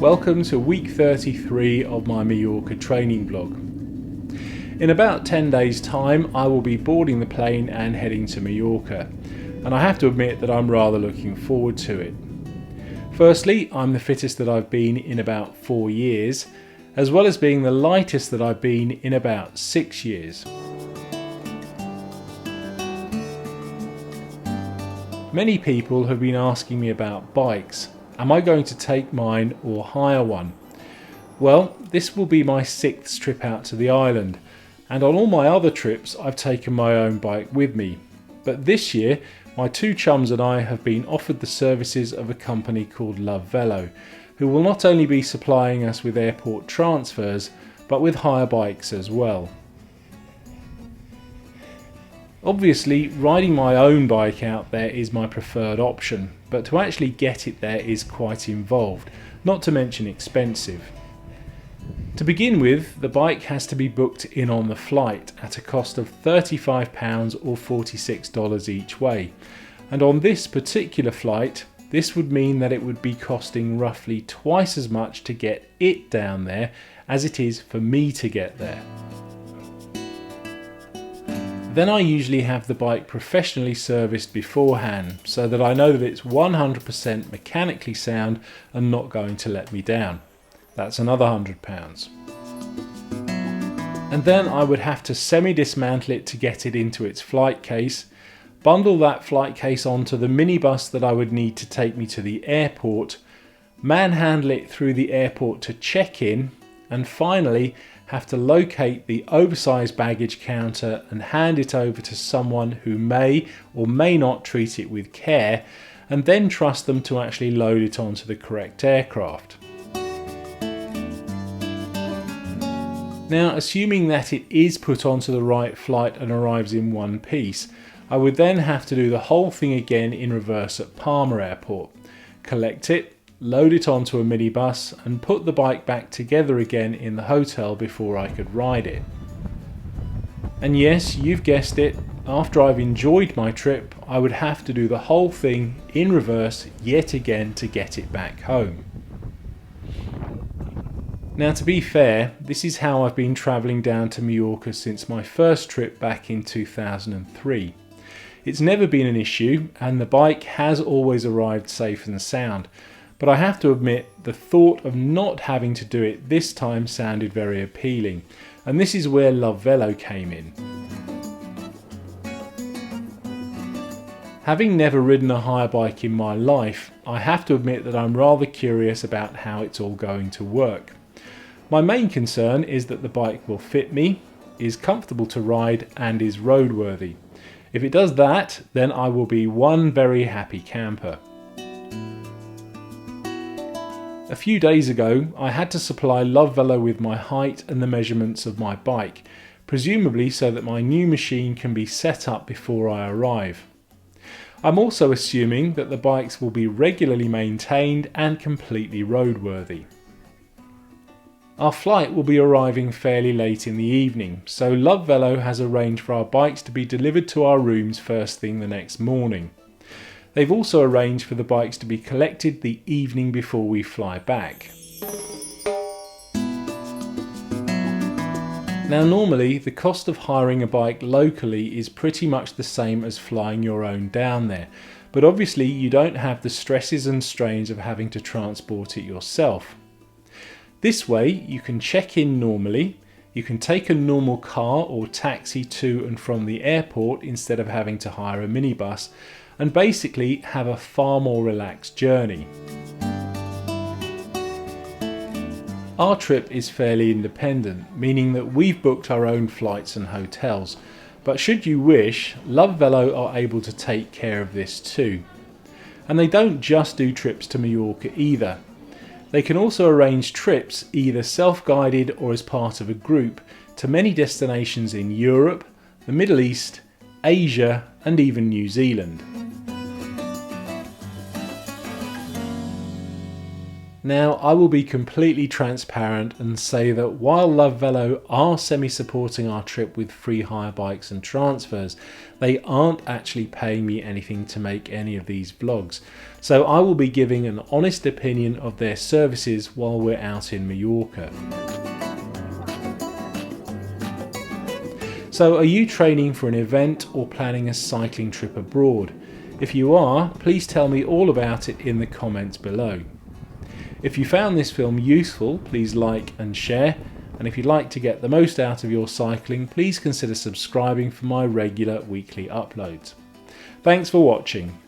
Welcome to week 33 of my Mallorca training vlog. In about 10 days time I will be boarding the plane and heading to Mallorca, and I have to admit that I'm rather looking forward to it. Firstly, I'm the fittest that I've been in about 4 years, as well as being the lightest that I've been in about 6 years. Many people have been asking me about bikes. Am I going to take mine or hire one? Well, this will be my 6th trip out to the island, and on all my other trips I've taken my own bike with me. But this year my 2 chums and I have been offered the services of a company called Love Velo, who will not only be supplying us with airport transfers, but with hire bikes as well. Obviously, riding my own bike out there is my preferred option, but to actually get it there is quite involved, not to mention expensive. To begin with, the bike has to be booked in on the flight at a cost of £35 or $46 each way, and on this particular flight, this would mean that it would be costing roughly twice as much to get it down there as it is for me to get there. Then I usually have the bike professionally serviced beforehand so that I know that it's 100% mechanically sound and not going to let me down. That's another £100. And then I would have to semi-dismantle it to get it into its flight case, bundle that flight case onto the minibus that I would need to take me to the airport, manhandle it through the airport to check in, and finally have to locate the oversized baggage counter and hand it over to someone who may or may not treat it with care, and then trust them to actually load it onto the correct aircraft. Now, assuming that it is put onto the right flight and arrives in one piece, I would then have to do the whole thing again in reverse at Palma Airport, collect it, load it onto a minibus and put the bike back together again in the hotel before I could ride it. And yes, you've guessed it, after I've enjoyed my trip, I would have to do the whole thing in reverse yet again to get it back home. Now, to be fair, this is how I've been travelling down to Majorca since my first trip back in 2003. It's never been an issue and the bike has always arrived safe and sound. But I have to admit, the thought of not having to do it this time sounded very appealing, and this is where Love Velo came in. Having never ridden a hire bike in my life, I have to admit that I'm rather curious about how it's all going to work. My main concern is that the bike will fit me, is comfortable to ride and is roadworthy. If it does that, then I will be one very happy camper. A few days ago, I had to supply Love Velo with my height and the measurements of my bike, presumably so that my new machine can be set up before I arrive. I'm also assuming that the bikes will be regularly maintained and completely roadworthy. Our flight will be arriving fairly late in the evening, so Love Velo has arranged for our bikes to be delivered to our rooms first thing the next morning. They've also arranged for the bikes to be collected the evening before we fly back. Now, normally the cost of hiring a bike locally is pretty much the same as flying your own down there, but obviously you don't have the stresses and strains of having to transport it yourself. This way you can check in normally, you can take a normal car or taxi to and from the airport instead of having to hire a minibus, and basically have a far more relaxed journey. Our trip is fairly independent, meaning that we've booked our own flights and hotels, but should you wish, Love Velo are able to take care of this too. And they don't just do trips to Mallorca either. They can also arrange trips, either self-guided or as part of a group, to many destinations in Europe, the Middle East, Asia and even New Zealand. Now, I will be completely transparent and say that while Love Velo are semi-supporting our trip with free hire bikes and transfers, they aren't actually paying me anything to make any of these vlogs. So I will be giving an honest opinion of their services while we're out in Mallorca. So are you training for an event or planning a cycling trip abroad? If you are, please tell me all about it in the comments below. If you found this film useful, please like and share, and if you'd like to get the most out of your cycling, please consider subscribing for my regular weekly uploads. Thanks for watching.